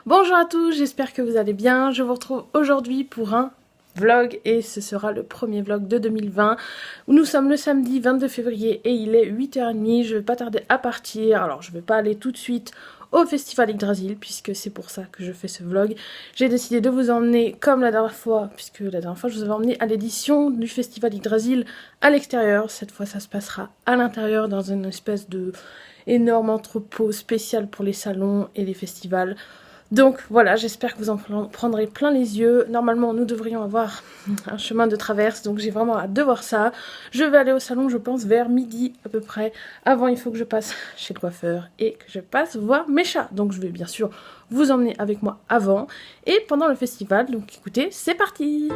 Bonjour à tous, j'espère que vous allez bien. Je vous retrouve aujourd'hui pour un vlog et ce sera le premier vlog de 2020. Nous sommes le samedi 22 février et il est 8h30. Je vais pas tarder à partir. Alors je vais pas aller tout de suite au Festival Yggdrasil puisque c'est pour ça que je fais ce vlog. J'ai décidé de vous emmener comme la dernière fois, puisque la dernière fois je vous avais emmené à l'édition du Festival Yggdrasil à l'extérieur. Cette fois ça se passera à l'intérieur dans une espèce de énorme entrepôt spécial pour les salons et les festivals. Donc voilà, j'espère que vous en prendrez plein les yeux. Normalement, nous devrions avoir un chemin de traverse, donc j'ai vraiment hâte de voir ça. Je vais aller au salon, je pense, vers midi à peu près. Avant, il faut que je passe chez le coiffeur et que je passe voir mes chats. Donc je vais bien sûr vous emmener avec moi avant et pendant le festival. Donc écoutez, c'est parti!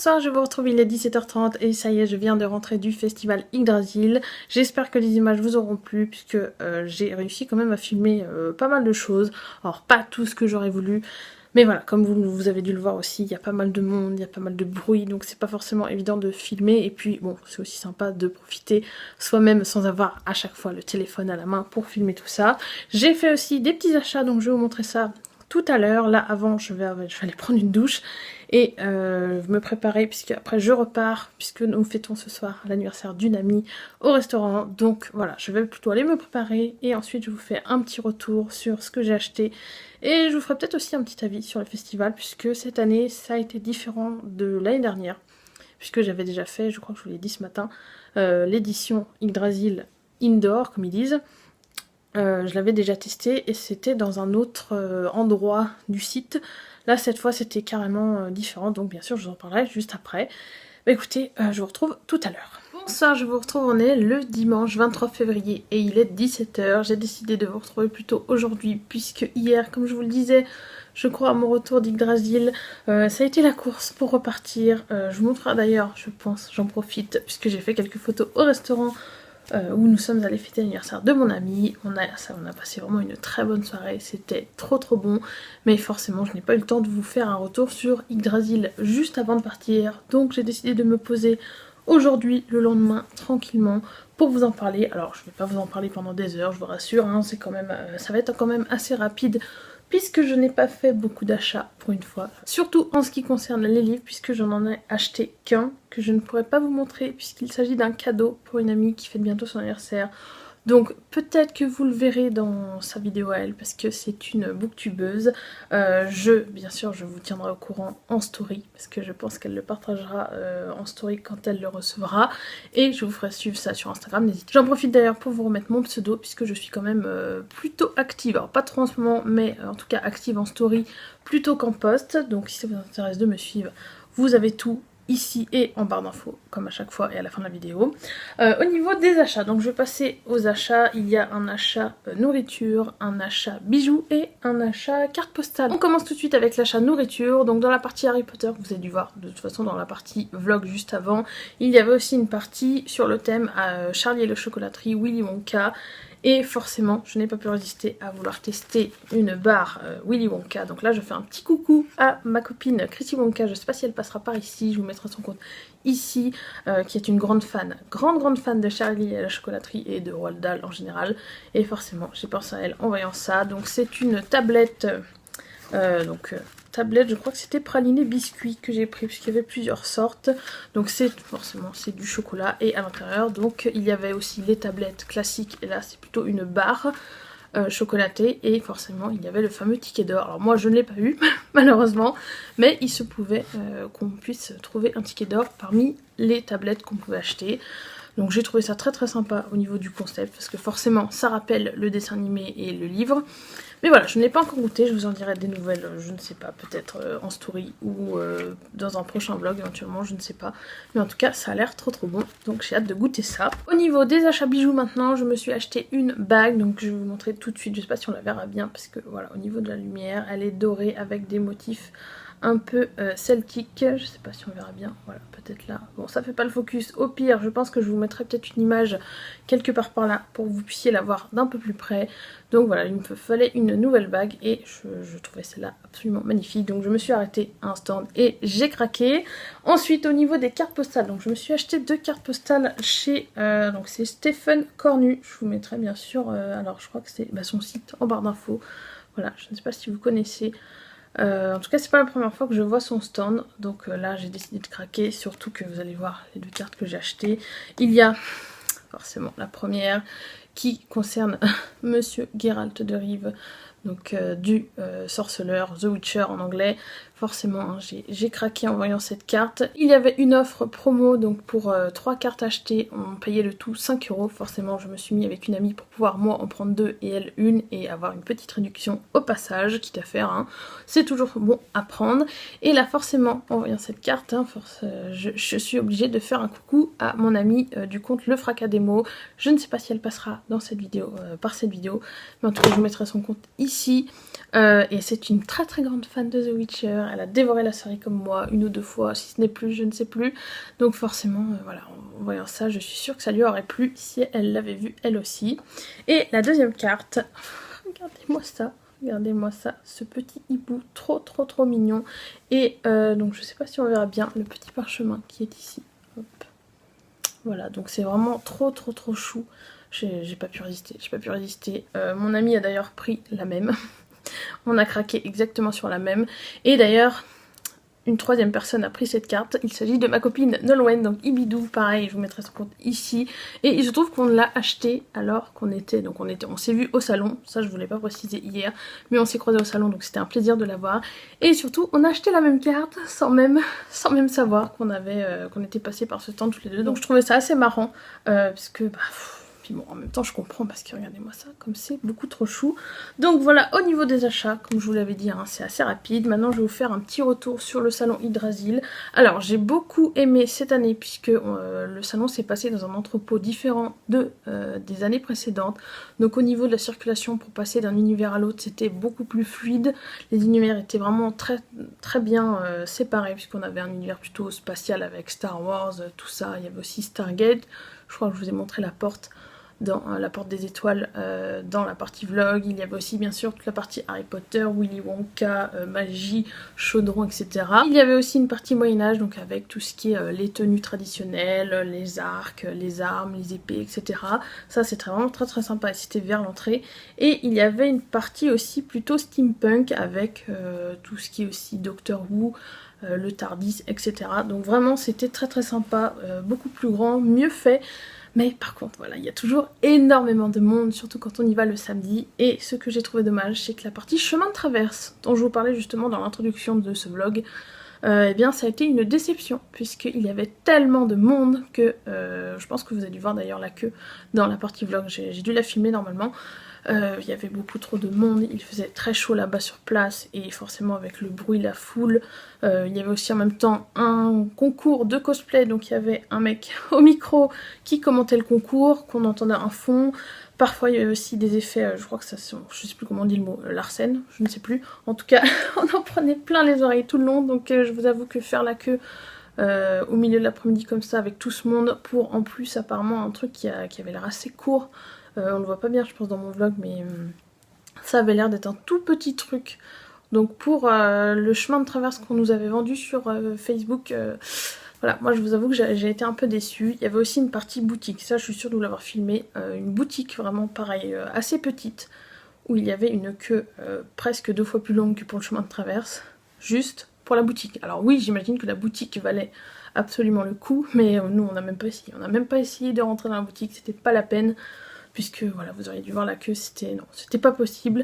Bonsoir, je vous retrouve, il est 17h30 et ça y est, je viens de rentrer du festival Yggdrasil. J'espère que les images vous auront plu puisque j'ai réussi quand même à filmer pas mal de choses. Alors pas tout ce que j'aurais voulu, mais voilà, comme vous avez dû le voir aussi, il y a pas mal de monde, il y a pas mal de bruit, donc c'est pas forcément évident de filmer. Et puis bon, c'est aussi sympa de profiter soi-même sans avoir à chaque fois le téléphone à la main pour filmer tout ça. J'ai fait aussi des petits achats, donc je vais vous montrer ça tout à l'heure. Là avant je vais aller prendre une douche et me préparer puisque après je repars puisque nous fêtons ce soir l'anniversaire d'une amie au restaurant. Donc voilà, je vais plutôt aller me préparer et ensuite je vous fais un petit retour sur ce que j'ai acheté et je vous ferai peut-être aussi un petit avis sur le festival puisque cette année ça a été différent de l'année dernière puisque j'avais déjà fait, je crois que je vous l'ai dit ce matin, l'édition Yggdrasil Indoor comme ils disent. Je l'avais déjà testé et c'était dans un autre endroit du site. Là cette fois c'était carrément différent, donc bien sûr je vous en parlerai juste après. Bah écoutez, je vous retrouve tout à l'heure. Bonsoir, je vous retrouve, on est le dimanche 23 février et il est 17h. J'ai décidé de vous retrouver plutôt aujourd'hui puisque hier, comme je vous le disais, je crois à mon retour d'Yggdrasil, ça a été la course pour repartir. Je vous montrerai d'ailleurs, je pense, j'en profite puisque j'ai fait quelques photos au restaurant où nous sommes allés fêter l'anniversaire de mon ami. On a passé vraiment une très bonne soirée, c'était trop bon, mais forcément je n'ai pas eu le temps de vous faire un retour sur Yggdrasil juste avant de partir, donc j'ai décidé de me poser aujourd'hui, le lendemain, tranquillement, pour vous en parler. Alors je ne vais pas vous en parler pendant des heures, je vous rassure, hein, c'est quand même, ça va être quand même assez rapide, puisque je n'ai pas fait beaucoup d'achats pour une fois. Surtout en ce qui concerne les livres, puisque je n'en ai acheté qu'un, que je ne pourrais pas vous montrer, puisqu'il s'agit d'un cadeau pour une amie qui fête bientôt son anniversaire. Donc peut-être que vous le verrez dans sa vidéo à elle, parce que c'est une booktubeuse. Bien sûr, je vous tiendrai au courant en story, parce que je pense qu'elle le partagera en story quand elle le recevra. Et je vous ferai suivre ça sur Instagram, n'hésitez pas. J'en profite d'ailleurs pour vous remettre mon pseudo, puisque je suis quand même plutôt active. Alors pas trop en ce moment, mais en tout cas active en story plutôt qu'en post. Donc si ça vous intéresse de me suivre, vous avez tout ici et en barre d'infos, comme à chaque fois et à la fin de la vidéo. Au niveau des achats, donc je vais passer aux achats. Il y a un achat nourriture, un achat bijoux et un achat carte postale. On commence tout de suite avec l'achat nourriture. Donc dans la partie Harry Potter, vous avez dû voir de toute façon dans la partie vlog juste avant, il y avait aussi une partie sur le thème Charlie et le chocolaterie, Willy Wonka. Et forcément, je n'ai pas pu résister à vouloir tester une barre Willy Wonka. Donc là, je fais un petit coucou à ma copine Chrissy Wonka. Je ne sais pas si elle passera par ici, je vous mettrai son compte ici, qui est une grande fan de Charlie et la chocolaterie et de Roald Dahl en général. Et forcément, j'ai pensé à elle en voyant ça. Donc c'est une tablette... tablette, je crois que c'était praliné biscuit que j'ai pris puisqu'il y avait plusieurs sortes. Donc c'est forcément c'est du chocolat et à l'intérieur donc il y avait aussi les tablettes classiques et là c'est plutôt une barre chocolatée et forcément il y avait le fameux ticket d'or. Alors moi je ne l'ai pas eu malheureusement, mais il se pouvait qu'on puisse trouver un ticket d'or parmi les tablettes qu'on pouvait acheter. Donc j'ai trouvé ça très sympa au niveau du concept parce que forcément ça rappelle le dessin animé et le livre. Mais voilà, je ne l'ai pas encore goûté, je vous en dirai des nouvelles, je ne sais pas, peut-être en story ou dans un prochain vlog éventuellement, je ne sais pas. Mais en tout cas, ça a l'air trop bon, donc j'ai hâte de goûter ça. Au niveau des achats bijoux maintenant, je me suis acheté une bague, donc je vais vous montrer tout de suite, je ne sais pas si on la verra bien, parce que voilà, au niveau de la lumière, elle est dorée avec des motifs un peu celtique, je sais pas si on verra bien, voilà peut-être là, bon ça fait pas le focus, au pire je pense que je vous mettrai peut-être une image quelque part par là pour que vous puissiez la voir d'un peu plus près. Donc voilà, il me fallait une nouvelle bague et je trouvais celle-là absolument magnifique, donc je me suis arrêtée à un stand et j'ai craqué. Ensuite au niveau des cartes postales, donc je me suis acheté 2 cartes postales chez, donc c'est Stephen Cornu, je vous mettrai bien sûr, alors je crois que c'est son site en barre d'infos, voilà, je ne sais pas si vous connaissez. En tout cas c'est pas la première fois que je vois son stand, donc là j'ai décidé de craquer, surtout que vous allez voir les 2 cartes que j'ai achetées. Il y a forcément la première qui concerne Monsieur Geralt de Rive, donc du sorceleur, The Witcher en anglais. Forcément hein, j'ai craqué en voyant cette carte. Il y avait une offre promo, donc pour 3 cartes achetées on payait le tout 5 €. Forcément je me suis mis avec une amie pour pouvoir moi en prendre 2 et elle une et avoir une petite réduction au passage, quitte à faire, hein. C'est toujours bon à prendre. Et là forcément en voyant cette carte, hein, je suis obligée de faire un coucou à mon amie du compte Le Fracas des mots. Je ne sais pas si elle passera dans cette vidéo, par cette vidéo, mais en tout cas je vous mettrai son compte ici. Et c'est une très très grande fan de The Witcher, elle a dévoré la série comme moi, 1 ou 2 fois, si ce n'est plus, je ne sais plus. Donc forcément, voilà, en voyant ça, je suis sûre que ça lui aurait plu si elle l'avait vu elle aussi. Et la deuxième carte, regardez-moi ça. Regardez-moi ça, ce petit hibou trop trop trop mignon. Et donc je sais pas si on verra bien le petit parchemin qui est ici. Hop. Voilà, donc c'est vraiment trop trop trop chou. J'ai pas pu résister, j'ai pas pu résister. Mon ami a d'ailleurs pris la même. On a craqué exactement sur la même. Et d'ailleurs, une troisième personne a pris cette carte. Il s'agit de ma copine Nolwenn, donc Ibidou, pareil, je vous mettrai son compte ici. Et il se trouve qu'on l'a acheté alors qu'on était, on s'est vu au salon, ça je voulais pas préciser hier, mais on s'est croisés au salon, donc c'était un plaisir de l'avoir. Et surtout, on a acheté la même carte sans même savoir qu'on était passés par ce temps tous les deux. Donc je trouvais ça assez marrant, parce que puis bon, en même temps je comprends parce que regardez-moi ça, comme c'est beaucoup trop chou. Donc voilà, au niveau des achats, comme je vous l'avais dit, hein, c'est assez rapide. Maintenant je vais vous faire un petit retour sur le salon Yggdrasil. Alors j'ai beaucoup aimé cette année puisque le salon s'est passé dans un entrepôt différent des années précédentes. Donc au niveau de la circulation pour passer d'un univers à l'autre, c'était beaucoup plus fluide. Les univers étaient vraiment très, très bien séparés puisqu'on avait un univers plutôt spatial avec Star Wars, tout ça. Il y avait aussi Stargate. Je crois que je vous ai montré la porte dans la porte des étoiles dans la partie vlog. Il y avait aussi bien sûr toute la partie Harry Potter, Willy Wonka, magie, chaudron, etc. Il y avait aussi une partie Moyen-Âge, donc avec tout ce qui est les tenues traditionnelles, les arcs, les armes, les épées, etc. Ça c'était vraiment très très sympa et c'était vers l'entrée. Et il y avait une partie aussi plutôt steampunk avec tout ce qui est aussi Doctor Who, le Tardis, etc. Donc vraiment c'était très très sympa, beaucoup plus grand, mieux fait. Mais par contre, voilà, il y a toujours énormément de monde, surtout quand on y va le samedi. Et ce que j'ai trouvé dommage, c'est que la partie chemin de traverse, dont je vous parlais justement dans l'introduction de ce vlog, eh bien ça a été une déception, puisqu'il y avait tellement de monde que je pense que vous avez dû voir d'ailleurs la queue dans la partie vlog, j'ai dû la filmer normalement. Il y avait beaucoup trop de monde, il faisait très chaud là-bas sur place et forcément avec le bruit, la foule, il y avait aussi en même temps un concours de cosplay, donc il y avait un mec au micro qui commentait le concours, qu'on entendait un fond. Parfois il y avait aussi des effets, je crois que ça, je sais plus comment on dit le mot, Larsen, je ne sais plus. En tout cas, on en prenait plein les oreilles tout le long, donc je vous avoue que faire la queue au milieu de l'après-midi comme ça avec tout ce monde pour en plus apparemment un truc qui avait l'air assez court. On le voit pas bien je pense dans mon vlog, mais ça avait l'air d'être un tout petit truc. Donc pour le chemin de traverse qu'on nous avait vendu sur Facebook, voilà, moi je vous avoue que j'ai été un peu déçue. Il y avait aussi une partie boutique, ça je suis sûre de vous l'avoir filmé, une boutique vraiment pareil, assez petite, où il y avait une queue presque 2 fois plus longue que pour le chemin de traverse, juste pour la boutique. Alors oui, j'imagine que la boutique valait absolument le coup, mais nous on n'a même pas essayé. On n'a même pas essayé de rentrer dans la boutique, c'était pas la peine. Puisque voilà, vous auriez dû voir la queue, c'était pas possible.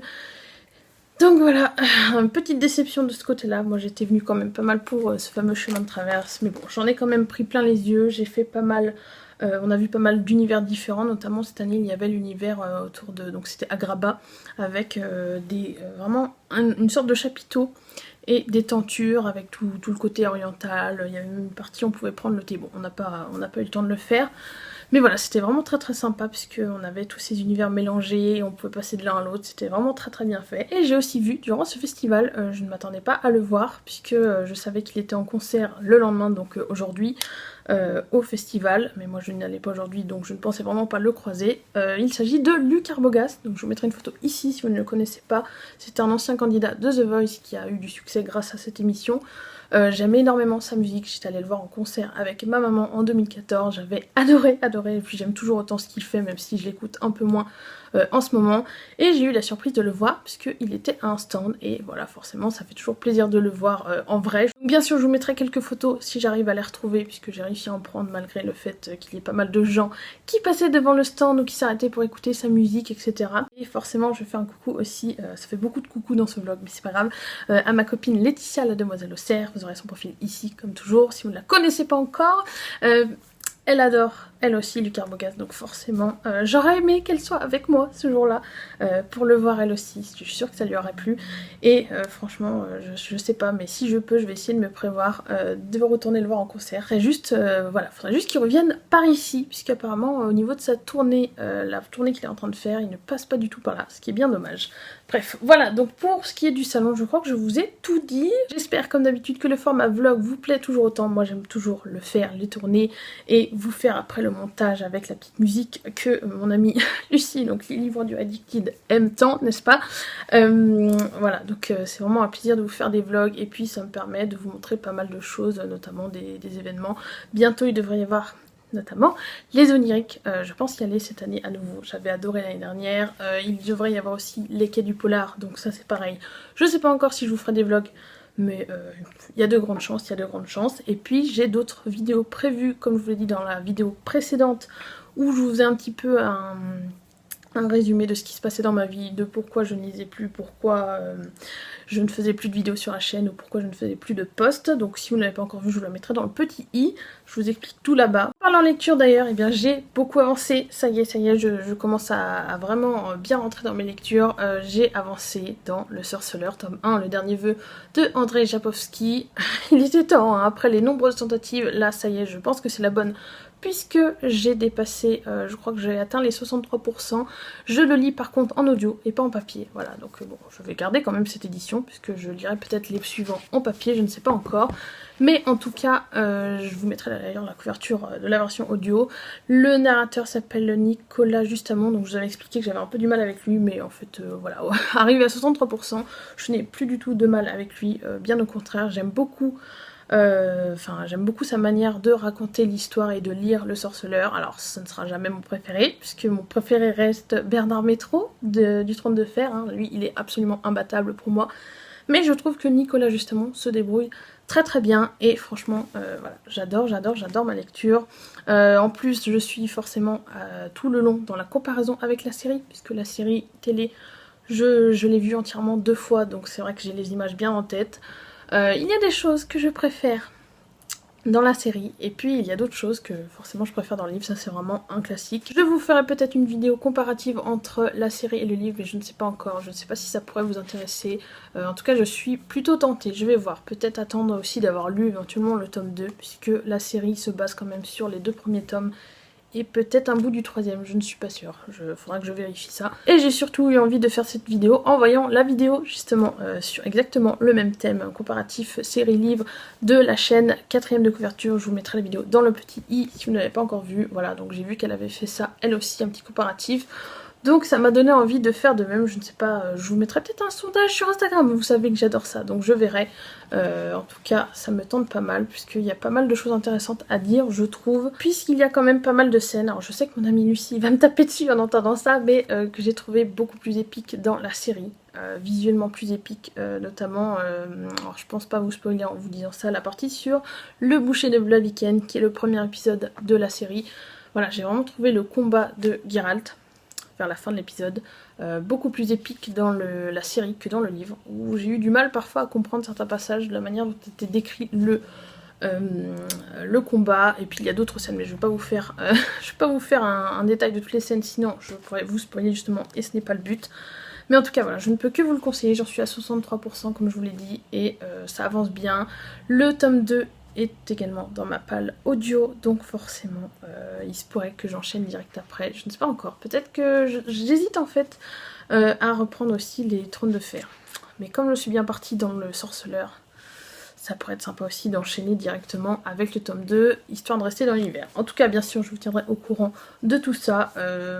Donc voilà, une petite déception de ce côté-là. Moi j'étais venue quand même pas mal pour ce fameux chemin de traverse. Mais bon, j'en ai quand même pris plein les yeux. J'ai fait pas mal, on a vu pas mal d'univers différents. Notamment cette année, il y avait l'univers autour de, donc c'était Agrabah, avec vraiment une sorte de chapiteau et des tentures avec tout le côté oriental. Il y avait même une partie où on pouvait prendre le thé. Bon, on n'a pas eu le temps de le faire. Mais voilà, c'était vraiment très très sympa puisqu'on avait tous ces univers mélangés et on pouvait passer de l'un à l'autre, c'était vraiment très très bien fait. Et j'ai aussi vu durant ce festival, je ne m'attendais pas à le voir puisque je savais qu'il était en concert le lendemain, donc aujourd'hui, au festival. Mais moi je n'y allais pas aujourd'hui donc je ne pensais vraiment pas le croiser. Il s'agit de Luc Arbogast, donc je vous mettrai une photo ici si vous ne le connaissez pas. C'était un ancien candidat de The Voice qui a eu du succès grâce à cette émission. J'aimais énormément sa musique, j'étais allée le voir en concert avec ma maman en 2014, j'avais adoré, et puis j'aime toujours autant ce qu'il fait même si je l'écoute un peu moins en ce moment. Et j'ai eu la surprise de le voir puisqu'il était à un stand et voilà, forcément ça fait toujours plaisir de le voir en vrai. Donc, bien sûr je vous mettrai quelques photos si j'arrive à les retrouver puisque j'ai réussi à en prendre malgré le fait qu'il y ait pas mal de gens qui passaient devant le stand ou qui s'arrêtaient pour écouter sa musique, etc. Et forcément je fais un coucou aussi, ça fait beaucoup de coucou dans ce vlog mais c'est pas grave, à ma copine Laetitia la demoiselle au cerf. Vous aurez son profil ici comme toujours si vous ne la connaissez pas encore. Elle adore elle aussi du Carbogaz, donc forcément j'aurais aimé qu'elle soit avec moi ce jour-là pour le voir elle aussi, je suis sûre que ça lui aurait plu. Et franchement je sais pas, mais si je peux je vais essayer de me prévoir de retourner le voir en concert. Faudrait juste, voilà, faudrait juste qu'il revienne par ici, puisqu'apparemment au niveau de sa tournée, la tournée qu'il est en train de faire, il ne passe pas du tout par là, ce qui est bien dommage. Bref, voilà, donc pour ce qui est du salon, je crois que je vous ai tout dit. J'espère comme d'habitude que le format vlog vous plaît toujours autant. Moi j'aime toujours le faire, les tourner et vous faire après le montage avec la petite musique que mon amie Lucie, donc les livres du Addicted, aime tant, n'est-ce pas? Voilà, donc c'est vraiment un plaisir de vous faire des vlogs et puis ça me permet de vous montrer pas mal de choses, notamment des événements. Bientôt il devrait y avoir notamment les oniriques, je pense y aller cette année à nouveau, j'avais adoré l'année dernière. Il devrait y avoir aussi les quais du polar, donc ça c'est pareil, je sais pas encore si je vous ferai des vlogs, mais il y a de grandes chances, il y a de grandes chances. Et puis j'ai d'autres vidéos prévues, comme je vous l'ai dit dans la vidéo précédente, où je vous faisais un petit peu un résumé de ce qui se passait dans ma vie, de pourquoi je ne lisais plus, pourquoi je ne faisais plus de vidéos sur la chaîne ou pourquoi je ne faisais plus de posts. Donc si vous ne l'avez pas encore vu, je vous la mettrai dans le petit i, je vous explique tout là-bas. En parlant lecture d'ailleurs, eh bien j'ai beaucoup avancé, ça y est, je commence à vraiment bien rentrer dans mes lectures. J'ai avancé dans Le Sorceleur, tome 1, le dernier vœu de Andrzej Sapkowski. Il était temps, hein, après les nombreuses tentatives, là ça y est, je pense que c'est la bonne, puisque j'ai dépassé, je crois que j'ai atteint les 63%. Je le lis par contre en audio et pas en papier, voilà, donc bon, je vais garder quand même cette édition, puisque je lirai peut-être les suivants en papier, je ne sais pas encore. Mais en tout cas, je vous mettrai d'ailleurs la couverture de la version audio. Le narrateur s'appelle Nicolas Justamont, donc je vous avais expliqué que j'avais un peu du mal avec lui, mais en fait, voilà, arrivé à 63%, je n'ai plus du tout de mal avec lui, bien au contraire, j'aime beaucoup. J'aime beaucoup sa manière de raconter l'histoire et de lire Le Sorceleur. Alors ce ne sera jamais mon préféré, puisque mon préféré reste Bernard Métro du Trône de Fer, hein. Lui il est absolument imbattable pour moi, mais je trouve que Nicolas Justamont se débrouille très très bien et franchement voilà, j'adore ma lecture. En plus je suis forcément tout le long dans la comparaison avec la série, puisque la série télé je l'ai vue entièrement 2 fois, donc c'est vrai que j'ai les images bien en tête. Il y a des choses que je préfère dans la série, et puis il y a d'autres choses que forcément je préfère dans le livre, ça c'est vraiment un classique. Je vous ferai peut-être une vidéo comparative entre la série et le livre, mais je ne sais pas encore, je ne sais pas si ça pourrait vous intéresser. En tout cas je suis plutôt tentée, je vais voir, peut-être attendre aussi d'avoir lu éventuellement le tome 2, puisque la série se base quand même sur les 2 premiers tomes, et peut-être un bout du 3e, je ne suis pas sûre, faudra que je vérifie ça. Et j'ai surtout eu envie de faire cette vidéo en voyant la vidéo justement sur exactement le même thème, un comparatif série-livre de la chaîne 4e de couverture. Je vous mettrai la vidéo dans le petit i si vous ne l'avez pas encore vu. Voilà, donc j'ai vu qu'elle avait fait ça, elle aussi, un petit comparatif. Donc ça m'a donné envie de faire de même, je ne sais pas, je vous mettrai peut-être un sondage sur Instagram, vous savez que j'adore ça, donc je verrai. En tout cas, ça me tente pas mal, puisqu'il y a pas mal de choses intéressantes à dire, je trouve, puisqu'il y a quand même pas mal de scènes. Alors je sais que mon amie Lucie va me taper dessus en entendant ça, mais que j'ai trouvé beaucoup plus épique dans la série. Visuellement plus épique, notamment, alors je pense pas vous spoiler en vous disant ça, la partie sur le boucher de Blaviken, qui est le premier épisode de la série. Voilà, j'ai vraiment trouvé le combat de Geralt vers la fin de l'épisode beaucoup plus épique dans la série que dans le livre, où j'ai eu du mal parfois à comprendre certains passages, de la manière dont était décrit le combat. Et puis il y a d'autres scènes, mais je vais pas vous faire, un détail de toutes les scènes, sinon je pourrais vous spoiler justement, et ce n'est pas le but. Mais en tout cas voilà, je ne peux que vous le conseiller, j'en suis à 63% comme je vous l'ai dit, et ça avance bien. Le tome 2 est également dans ma palle audio, donc forcément il se pourrait que j'enchaîne direct après, je ne sais pas encore, peut-être que j'hésite en fait à reprendre aussi les Trônes de Fer, mais comme je suis bien partie dans Le Sorceleur, ça pourrait être sympa aussi d'enchaîner directement avec le tome 2, histoire de rester dans l'univers. En tout cas, bien sûr, je vous tiendrai au courant de tout ça.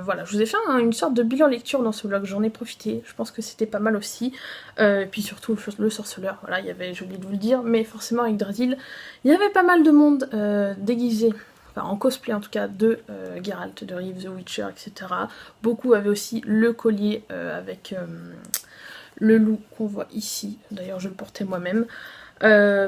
Voilà, je vous ai fait une sorte de bilan lecture dans ce vlog, j'en ai profité, je pense que c'était pas mal aussi. Et puis surtout, Le Sorceleur, voilà, il y avait, j'ai oublié de vous le dire, mais forcément avec Yggdrasil, il y avait pas mal de monde déguisé, enfin en cosplay en tout cas, de Geralt, de Rive, The Witcher, etc. Beaucoup avaient aussi le collier avec le loup qu'on voit ici, d'ailleurs je le portais moi-même.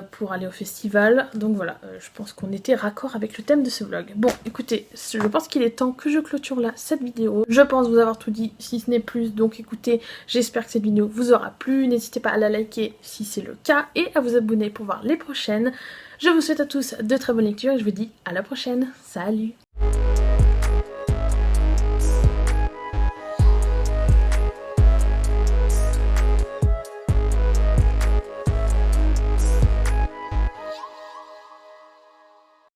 Pour aller au festival, donc voilà, je pense qu'on était raccord avec le thème de ce vlog. Bon écoutez, je pense qu'il est temps que je clôture là cette vidéo, je pense vous avoir tout dit si ce n'est plus, donc écoutez, j'espère que cette vidéo vous aura plu, n'hésitez pas à la liker si c'est le cas et à vous abonner pour voir les prochaines. Je vous souhaite à tous de très bonnes lectures et je vous dis à la prochaine, salut.